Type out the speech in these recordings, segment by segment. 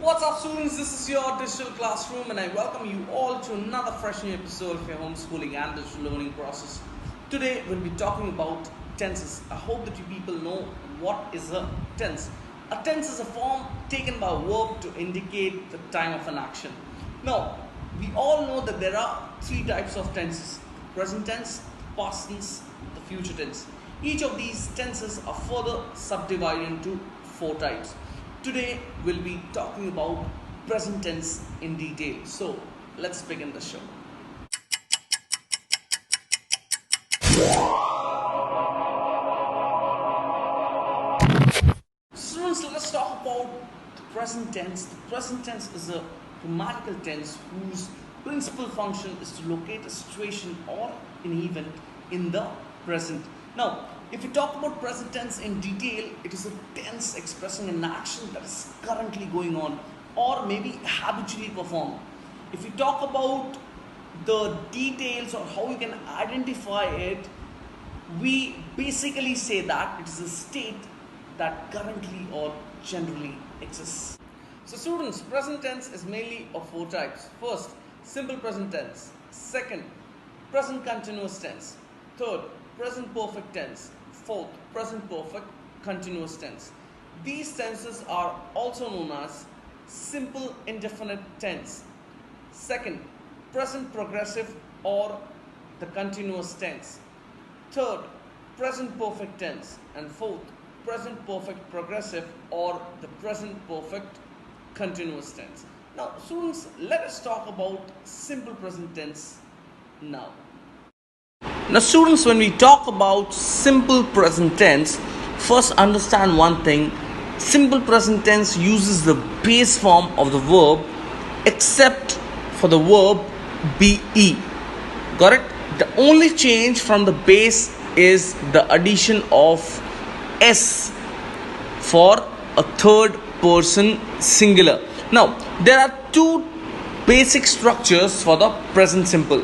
What's up, students? This is your digital classroom, and I welcome you all to another fresh new episode of your homeschooling and digital learning process. Today, we'll be talking about tenses. I hope that you people know what is a tense. A tense is a form taken by a verb to indicate the time of an action. Now, we all know that there are three types of tenses: present tense, the past tense, the future tense. Each of these tenses are further subdivided into four types. Today we'll be talking about present tense in detail. So let's begin the show. Students, let us talk about the present tense. The present tense is a grammatical tense whose principal function is to locate a situation or an event in the present. Now, if we talk about present tense in detail, it is a tense expressing an action that is currently going on or maybe habitually performed. If we talk about the details or how we can identify it, we basically say that it is a state that currently or generally exists. So students, present tense is mainly of four types. First, simple present tense. Second, present continuous tense. Third, present perfect tense. Fourth, present perfect continuous tense. These tenses are also known as simple indefinite tense. Second, present progressive or the continuous tense. Third, present perfect tense. And fourth, present perfect progressive or the present perfect continuous tense. Now, students, let us talk about simple present tense now. Now, students, when we talk about simple present tense, first understand one thing. Simple present tense uses the base form of the verb except for the verb be. Got it? The only change from the base is the addition of s for a third person singular. Now, there are two basic structures for the present simple.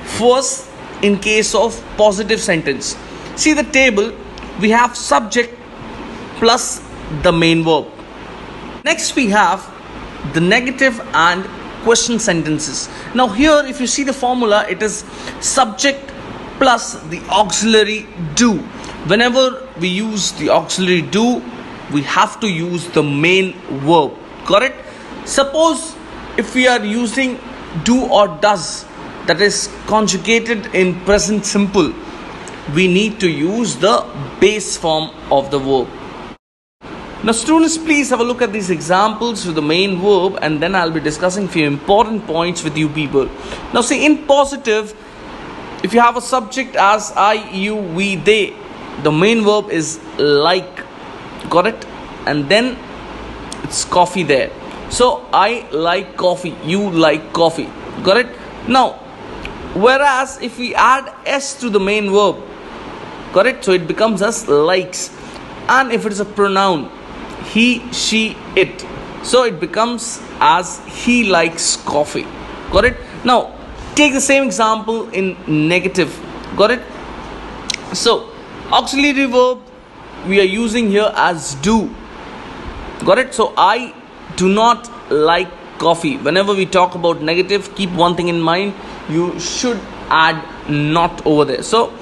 First, in case of positive sentence, see the table, we have subject plus the main verb. Next, we have the negative and question sentences. Now here, if you see the formula, it is subject plus the auxiliary do. Whenever we use the auxiliary do, we have to use the main verb. Correct? Suppose if we are using do or does, that is conjugated in present simple, we need to use the base form of the verb. Now students, please have a look at these examples with the main verb, and then I'll be discussing few important points with you people. Now see, in positive, if you have a subject as I, you, we, they, the main verb is like. Got it? And then it's coffee there. So I like coffee, you like coffee. Got it? Now, whereas if we add s to the main verb, correct, so it becomes as likes. And if it is a pronoun, he, she, it, so it becomes as he likes coffee. Got it? Now take the same example in negative. Got it? So auxiliary verb we are using here as do. Got it? So I do not like coffee. Whenever we talk about negative, keep one thing in mind, you should add not over there. So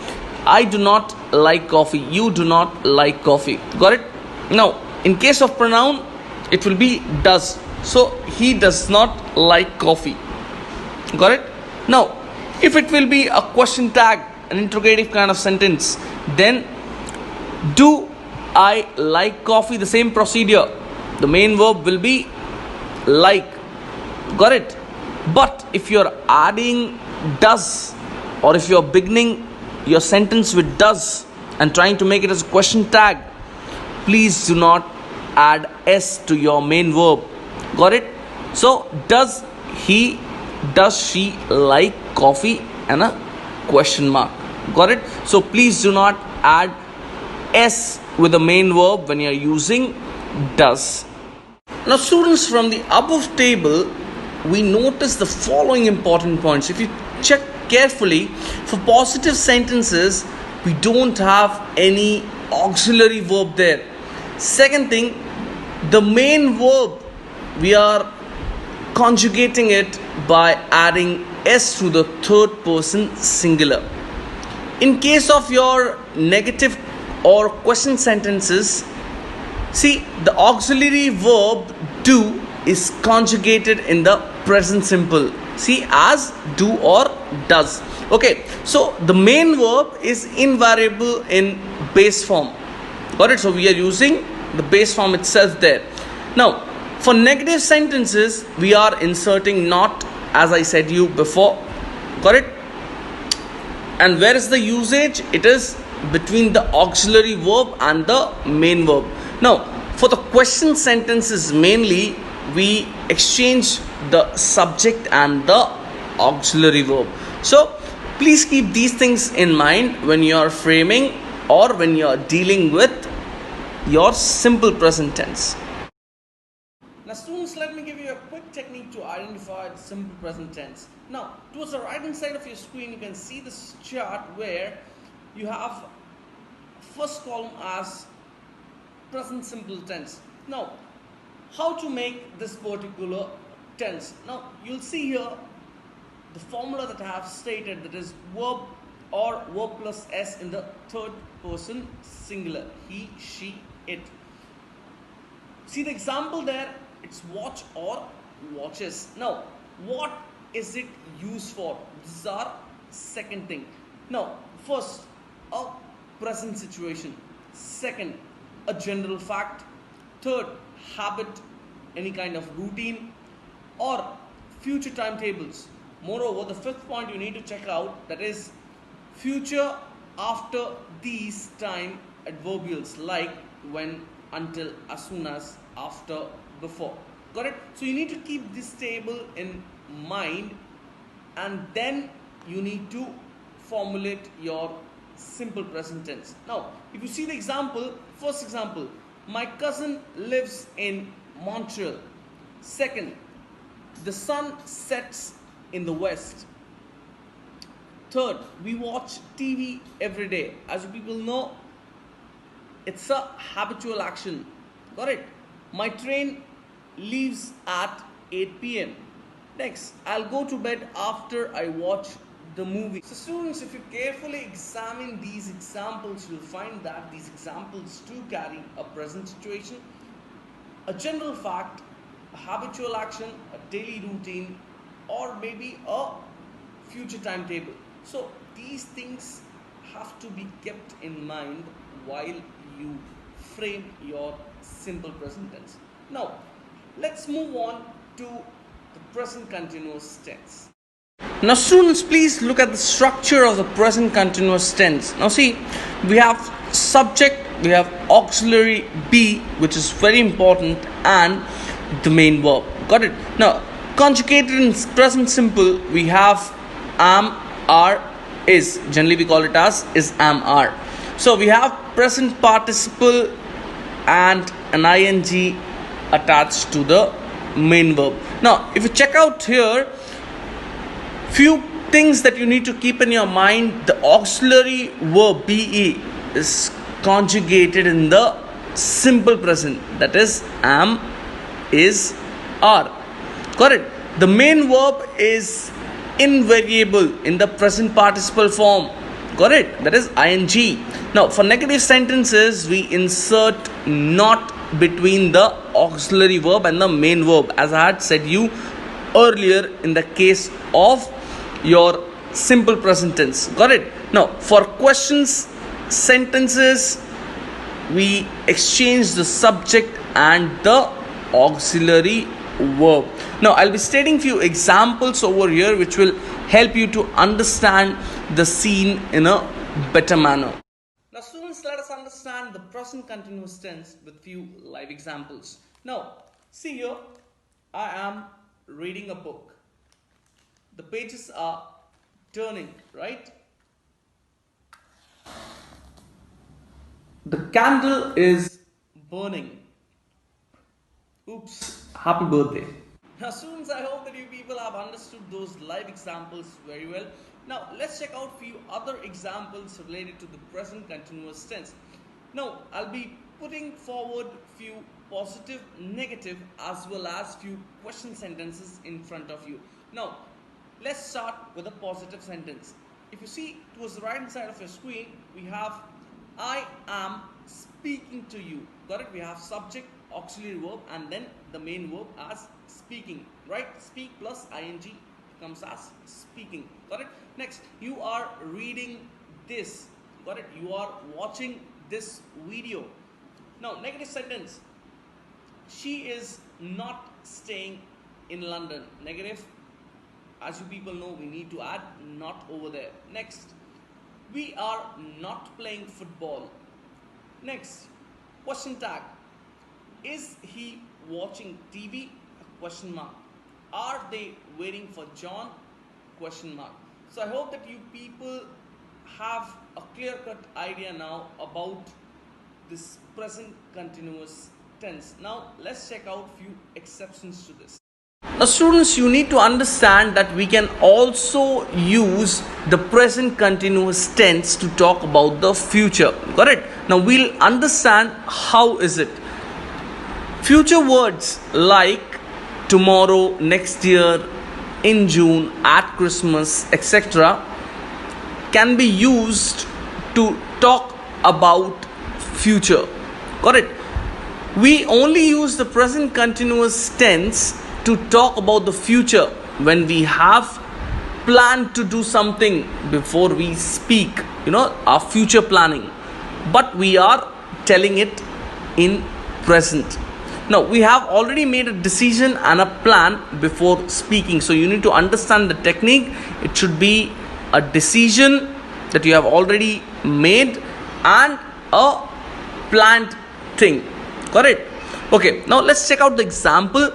I do not like coffee, you do not like coffee. Got it? Now in case of pronoun, it will be does. So he does not like coffee. Got it? Now if it will be a question tag, an interrogative kind of sentence, then do I like coffee, the same procedure, the main verb will be like. Got it? But if you're adding does, or if you're beginning your sentence with does and trying to make it as a question tag, please do not add s to your main verb. Got it? So does he, does she like coffee, and a question mark. Got it? So please do not add s with the main verb when you are using does. Now students, from the above table, we notice the following important points. If you check carefully, for positive sentences, we don't have any auxiliary verb there. Second thing, the main verb we are conjugating it by adding s to the third person singular. In case of your negative or question sentences, see, the auxiliary verb do is conjugated in the present simple. See, as, do, or does. Okay, so the main verb is invariable in base form. Got it? So we are using the base form itself there. Now, for negative sentences, we are inserting not, as I said you before. Got it? And where is the usage? It is between the auxiliary verb and the main verb. Now, for the question sentences mainly, we exchange the subject and the auxiliary verb. So, please keep these things in mind when you are framing or when you are dealing with your simple present tense. Now, students, let me give you a quick technique to identify the simple present tense. Now, towards the right hand side of your screen, you can see this chart where you have first column as present simple tense. Now, how to make this particular tense? Now, you'll see here the formula that I have stated, that is verb or verb plus s in the third person singular. He, she, it. See the example there, it's watch or watches. Now, what is it used for? This is our second thing. Now, first, a present situation. Second, a general fact. Third, habit, any kind of routine, or future timetables. Moreover, the fifth point you need to check out, that is future after these time adverbials like when, until, as soon as, after, before. Got it? So you need to keep this table in mind, and then you need to formulate your simple present tense. Now, if you see the example, first example, my cousin lives in Montreal. Second, the sun sets in the west. Third, we watch TV every day. As you people know, it's a habitual action. Got it? My train leaves at 8 p.m. Next, I'll go to bed after I watch the movie. So students, if you carefully examine these examples, you'll find that these examples do carry a present situation, a general fact, a habitual action, a daily routine, or maybe a future timetable. So these things have to be kept in mind while you frame your simple present tense. Now, let's move on to the present continuous tense. Now students, please look at the structure of the present continuous tense. Now see, we have subject, we have auxiliary be, which is very important, and the main verb. Got it? Now, conjugated in present simple, we have am, are, is. Generally we call it as is, am, are. So we have present participle and an ing attached to the main verb. Now, if you check out here, few things that you need to keep in your mind. The auxiliary verb be is conjugated in the simple present, that is am, is, are. Got it? The main verb is invariable in the present participle form. Got it? That is ing. Now, for negative sentences, we insert not between the auxiliary verb and the main verb, as I had said you earlier in the case of your simple present tense. Got it? Now, for questions sentences, we exchange the subject and the auxiliary verb. Now, I'll be stating few examples over here which will help you to understand the scene in a better manner. Now, students, let us understand the present continuous tense with few live examples. Now, see here, I am reading a book. The pages are turning, right? The candle is burning. Oops, happy birthday. Now students, I hope that you people have understood those live examples very well. Now let's check out few other examples related to the present continuous tense. Now I'll be putting forward few positive, negative, as well as few question sentences in front of you. Now, let's start with a positive sentence. If you see towards the right hand side of your screen, we have I am speaking to you. Got it? We have subject, auxiliary verb, and then the main verb as speaking. Right? Speak plus ing comes as speaking. Got it? Next, you are reading this. Got it? You are watching this video. Now, negative sentence. She is not staying in London. Negative. As you people know, we need to add not over there. Next, we are not playing football. Next, question tag. Is he watching TV? Question mark. Are they waiting for John? Question mark. So I hope that you people have a clear-cut idea now about this present continuous tense. Now let's check out few exceptions to this. Now students, you need to understand that we can also use the present continuous tense to talk about the future. Got it? Now we'll understand how is it. Future words like tomorrow, next year, in June, at Christmas, etc. can be used to talk about future. Got it? We only use the present continuous tense to talk about the future when we have planned to do something before we speak, our future planning, but we are telling it in present. Now we have already made a decision and a plan before speaking, so you need to understand the technique. It should be a decision that you have already made and a planned thing. Got it? Okay, now let's check out the example.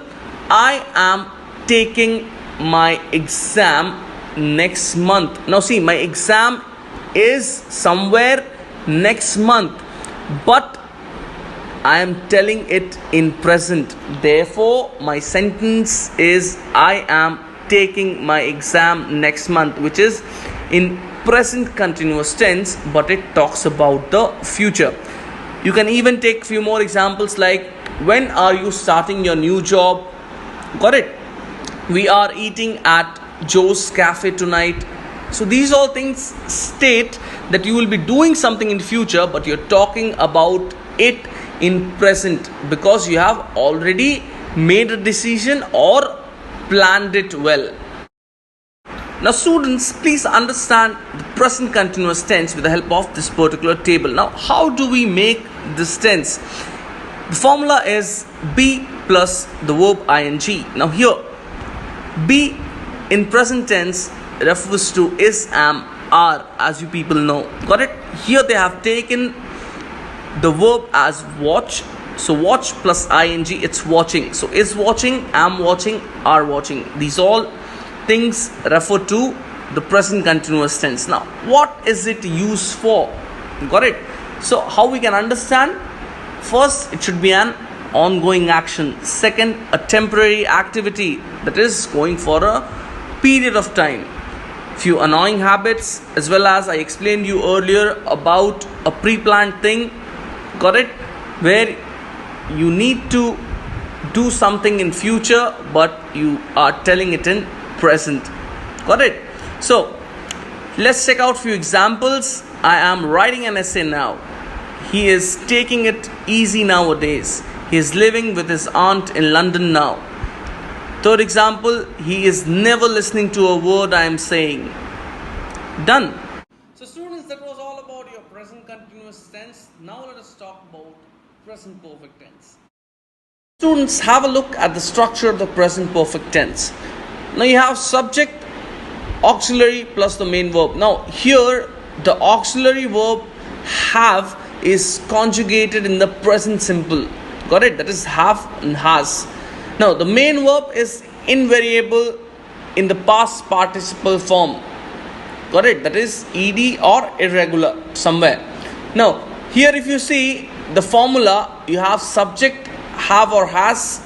I am taking my exam next month. Now see, my exam is somewhere next month, but I am telling it in present. Therefore, my sentence is I am taking my exam next month, which is in present continuous tense, but it talks about the future. You can even take few more examples like when are you starting your new job? Got it? We are eating at Joe's Cafe tonight. So these all things state that you will be doing something in future, but you're talking about it in present because you have already made a decision or planned it well. Now students, please understand the present continuous tense with the help of this particular table. Now how do we make this tense? The formula is be plus the verb ing. Now here, be in present tense refers to is, am, are, as you people know. Got it? Here they have taken the verb as watch. So watch plus ing, it's watching. So is watching, am watching, are watching. These all things refer to the present continuous tense. Now what is it used for? Got it? So how we can understand? First, it should be an ongoing action. Second, a temporary activity that is going for a period of time. Few annoying habits, as well as I explained you earlier about a pre-planned thing. Got it? Where you need to do something in future, but you are telling it in present. Got it? So let's check out few examples. I am writing an essay now. He is taking it easy nowadays. He is living with his aunt in London now. Third example, he is never listening to a word I am saying. Done. So students, that was all about your present continuous tense. Now let us talk about present perfect tense. Students, have a look at the structure of the present perfect tense. Now you have subject, auxiliary plus the main verb. Now here the auxiliary verb have is conjugated in the present simple. Got it? That is have and has. Now the main verb is invariable in the past participle form. Got it? That is ed or irregular somewhere. Now here if you see the formula, you have subject, have or has,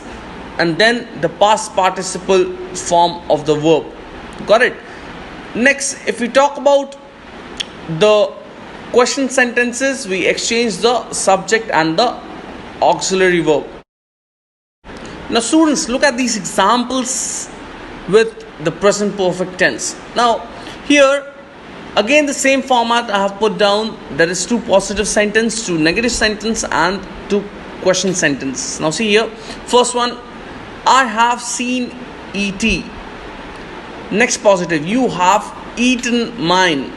and then the past participle form of the verb. Got it? Next, if we talk about the question sentences, we exchange the subject and the auxiliary verb. Now students, look at these examples with the present perfect tense. Now here again the same format I have put down. There is 2 positive sentence, 2 negative sentence and 2 question sentence. Now see here, first one, I have seen ET. Next positive, you have eaten mine.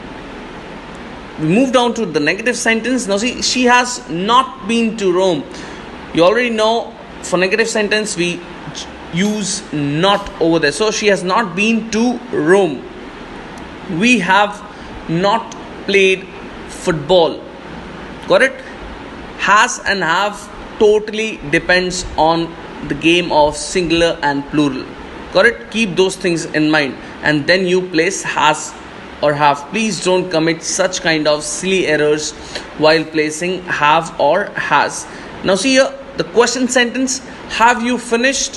We move down to the negative sentence. Now see, she has not been to Rome. You already know for negative sentence we use not over there. So she has not been to Rome. We have not played football. Got it? Has and have totally depends on the game of singular and plural. Got it? Keep those things in mind and then you place has or have. Please don't commit such kind of silly errors while placing have or has. Now see here, the question sentence, have you finished?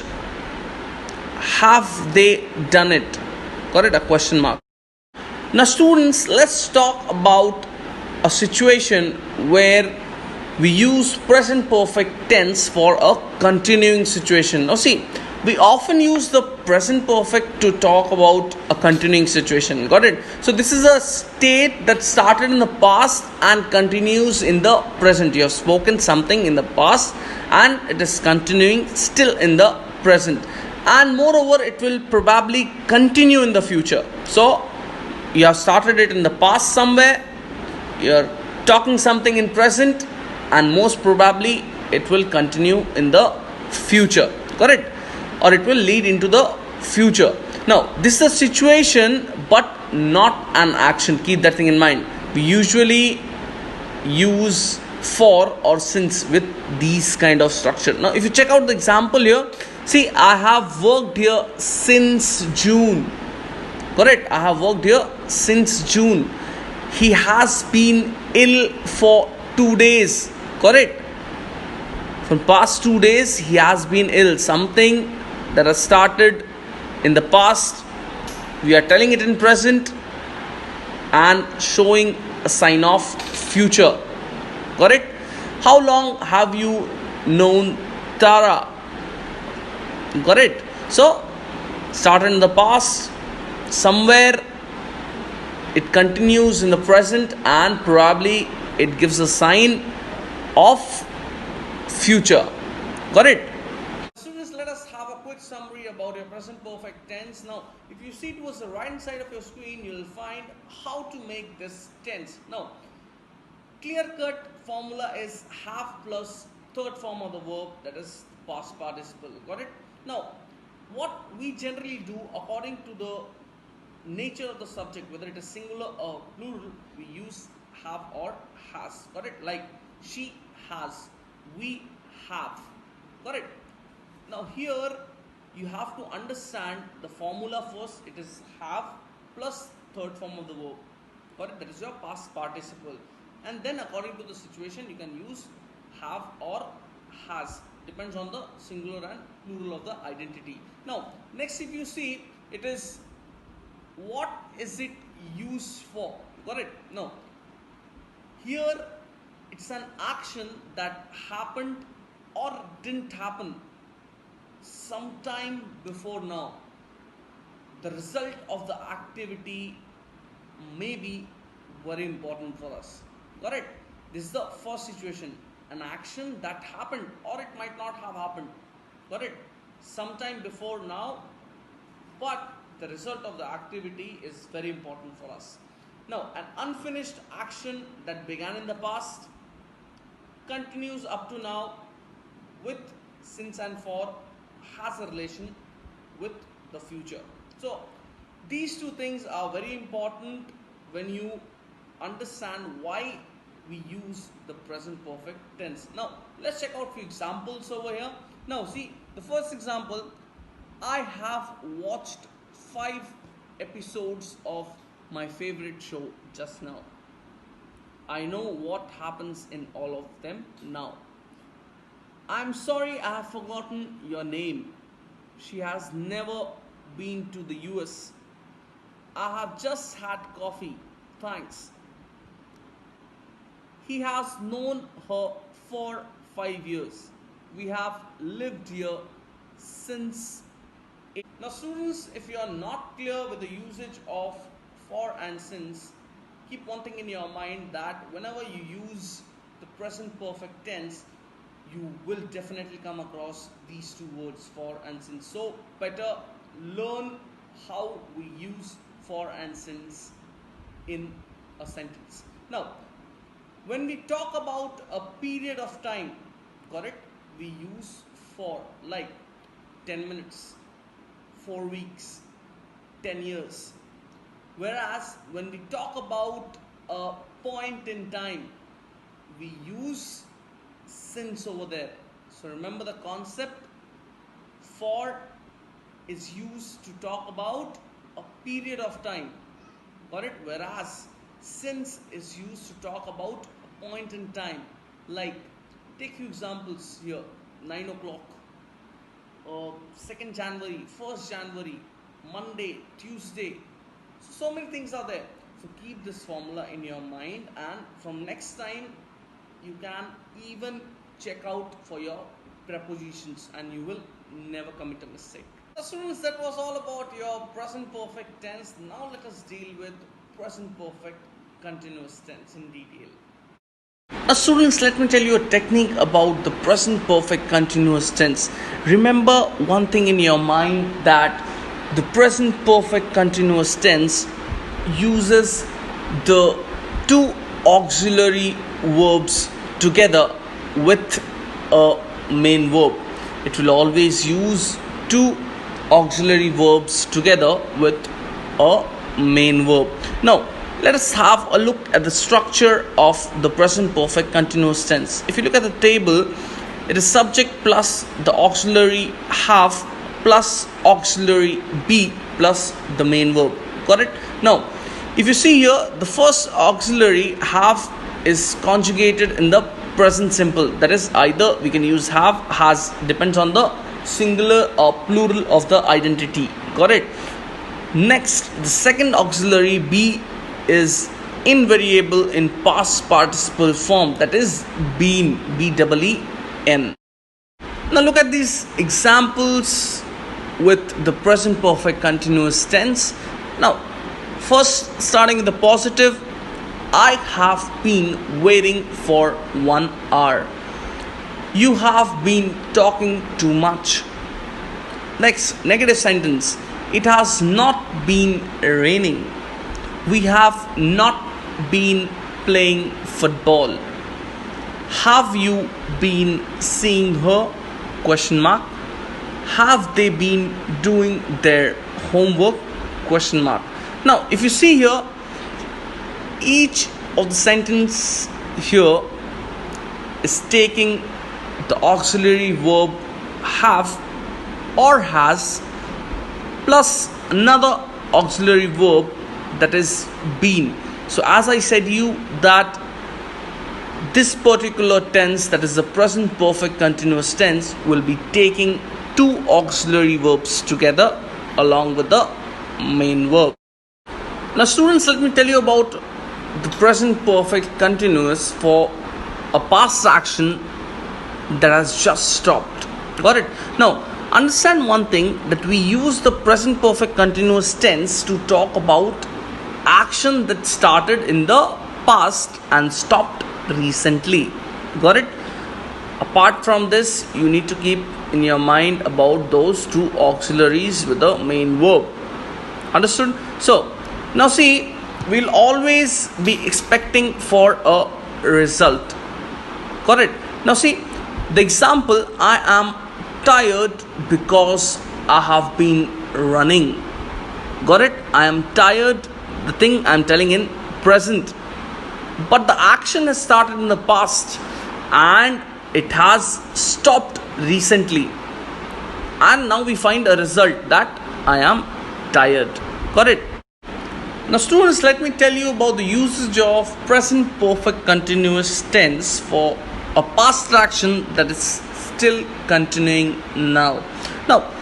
Have they done it? Got it? A question mark. Now students, let's talk about a situation where we use present perfect tense for a continuing situation. Now see, we often use the present perfect to talk about a continuing situation. Got it? So this is a state that started in the past and continues in the present. You have spoken something in the past and it is continuing still in the present. And moreover, it will probably continue in the future. So you have started it in the past somewhere, you're talking something in present, and most probably it will continue in the future. Correct? Or it will lead into the future. Now this is a situation but not an action. Keep that thing in mind. We usually use for or since with these kind of structure. Now if you check out the example here, see, I have worked here since June. Correct? I have worked here since June. He has been ill for 2 days. Correct? For past 2 days he has been ill. Something that has started in the past, we are telling it in present and showing a sign of future. Correct? How long have you known Tara? Got it? So started in the past, somewhere it continues in the present and probably it gives a sign of future. Got it? Students, let us have a quick summary about your present perfect tense. Now if you see towards the right hand side of your screen, you will find how to make this tense. Now clear cut formula is have plus third form of the verb, that is past participle. Got it? Now what we generally do according to the nature of the subject, whether it is singular or plural, we use have or has. Got it? Like she has, we have. Got it? Now here you have to understand the formula first. It is have plus third form of the verb. Got it? That is your past participle. And then according to the situation you can use have or has. Depends on the singular and plural of the identity. Now next, if you see, it is what is it used for? Got it? No. Here it's an action that happened or didn't happen sometime before now. The result of the activity may be very important for us. Got it? This is the first situation. An action that happened or it might not have happened. Got it? Sometime before now, but the result of the activity is very important for us. Now, an unfinished action that began in the past continues up to now with since and for, has a relation with the future. So these two things are very important when you understand why we use the present perfect tense. Now let's check out few examples over here. Now see, the first example, I have watched 5 episodes of my favorite show just now. I know what happens in all of them now. I'm sorry I have forgotten your name. She has never been to the US. I have just had coffee. Thanks. He has known her for 5 years. We have lived here since. Now students, if you are not clear with the usage of for and since, keep one thing in your mind, that whenever you use the present perfect tense, you will definitely come across these two words, for and since. So better learn how we use for and since in a sentence. Now, when we talk about a period of time, correct, we use for, like 10 minutes, 4 weeks, 10 years. Whereas when we talk about a point in time, we use since over there. So remember the concept. For is used to talk about a period of time, got it? Whereas since is used to talk about a point in time. Like, take few examples here: 9 o'clock, 2nd January, 1st January, Monday, Tuesday. So many things are there. So keep this formula in your mind, and from next time you can even check out for your prepositions and you will never commit a mistake. So students, that was all about your present perfect tense. Now let us deal with present perfect continuous tense in detail. Now students, let me tell you a technique about the present perfect continuous tense. Remember one thing in your mind, that the present perfect continuous tense uses the two auxiliary verbs together with a main verb. It will always use two auxiliary verbs together with a main verb. Now, let us have a look at the structure of the present perfect continuous tense. If you look at the table, it is subject plus the auxiliary have plus auxiliary be plus the main verb. Got it? Now, if you see here, the first auxiliary have is conjugated in the present simple. That is, either we can use have, has, depends on the singular or plural of the identity. Got it? Next, the second auxiliary be is invariable in past participle form. That is been, B-E-E-N. Now look at these examples with the present perfect continuous tense. Now, first, starting with the positive, I have been waiting for 1 hour. You have been talking too much. Next, negative sentence. It has not been raining. We have not been playing football. Have you been seeing her? Question mark. Have they been doing their homework? Question mark. Now, if you see here, each of the sentence here is taking the auxiliary verb have or has plus another auxiliary verb, that is been. So as I said you, that this particular tense, that is the present perfect continuous tense, will be taking two auxiliary verbs together along with the main verb. Now students, let me tell you about the present perfect continuous for a past action that has just stopped. Got it? Now understand one thing, that we use the present perfect continuous tense to talk about action that started in the past and stopped recently. Got it? Apart from this, you need to keep in your mind about those two auxiliaries with the main verb. Understood? So now see, we'll always be expecting for a result. Got it? Now see the example, I am tired because I have been running. Got it? I am tired, the thing I am telling in present, but the action has started in the past and it has stopped recently, and now we find a result, that I am tired. Got it? Now students, let me tell you about the usage of present perfect continuous tense for a past action that is still continuing now. Now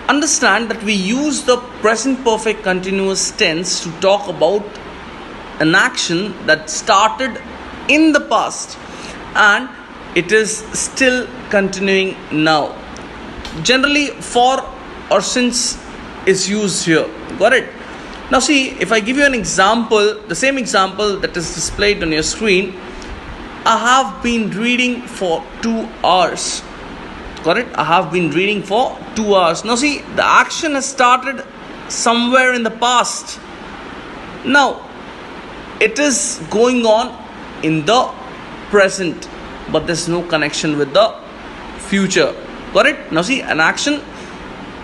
understand that we use the present perfect continuous tense to talk about an action that started in the past and it is still continuing now. Generally, for or since is used here. Got it? Now see, if I give you an example, the same example that is displayed on your screen, I have been reading for 2 hours. Got it? I have been reading for 2 hours. Now see, the action has started somewhere in the past. Now, it is going on in the present, but there's no connection with the future. Got it? Now see, an action,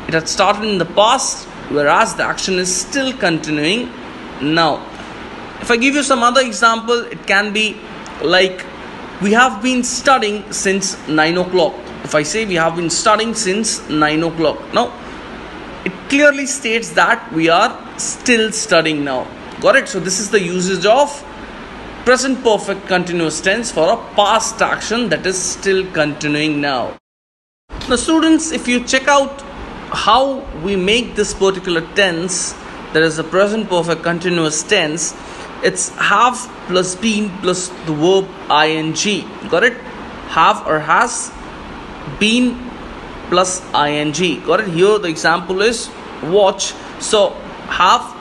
it had started in the past, whereas the action is still continuing now. If I give you some other example, it can be like, we have been studying since 9 o'clock. If I say we have been studying since 9 o'clock, now it clearly states that we are still studying now. Got it? So this is the usage of present perfect continuous tense for a past action that is still continuing now. Now students, if you check out how we make this particular tense, that is a present perfect continuous tense, it's have plus been plus the verb ing. Got it? Have or has been plus ing. Got it? Here the example is watch. So have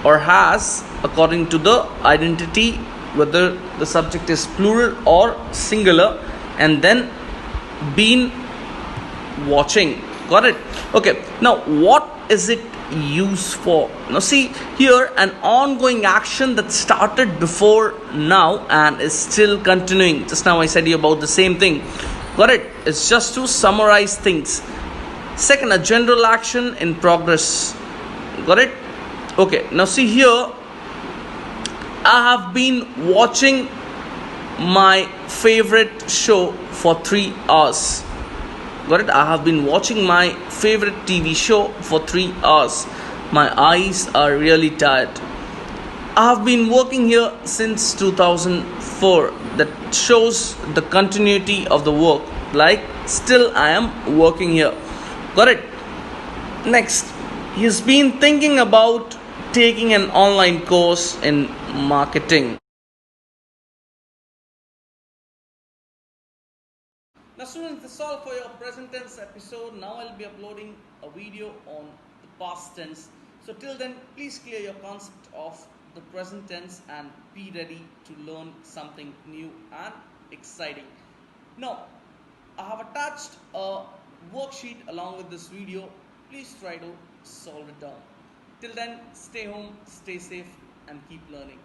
or has, according to the identity, whether the subject is plural or singular, and then been watching. Got it? Okay, now what is it used for? Now see here, an ongoing action that started before now and is still continuing. Just now I said you about the same thing. Got it? It's just to summarize things. Second, a general action in progress. Got it? Okay, now see here, I have been watching my favorite show for 3 hours. Got it? I have been watching my favorite TV show for 3 hours. My eyes are really tired. I have been working here since 2004. That shows the continuity of the work. Like, still I am working here. Got it? Next, he's been thinking about taking an online course in marketing. Now students, that's all for your present tense episode. Now I'll be uploading a video on the past tense. So till then, please clear your concept of the present tense and be ready to learn something new and exciting. Now, I have attached a worksheet along with this video. Please try to solve it down. Till then, stay home, stay safe, and keep learning.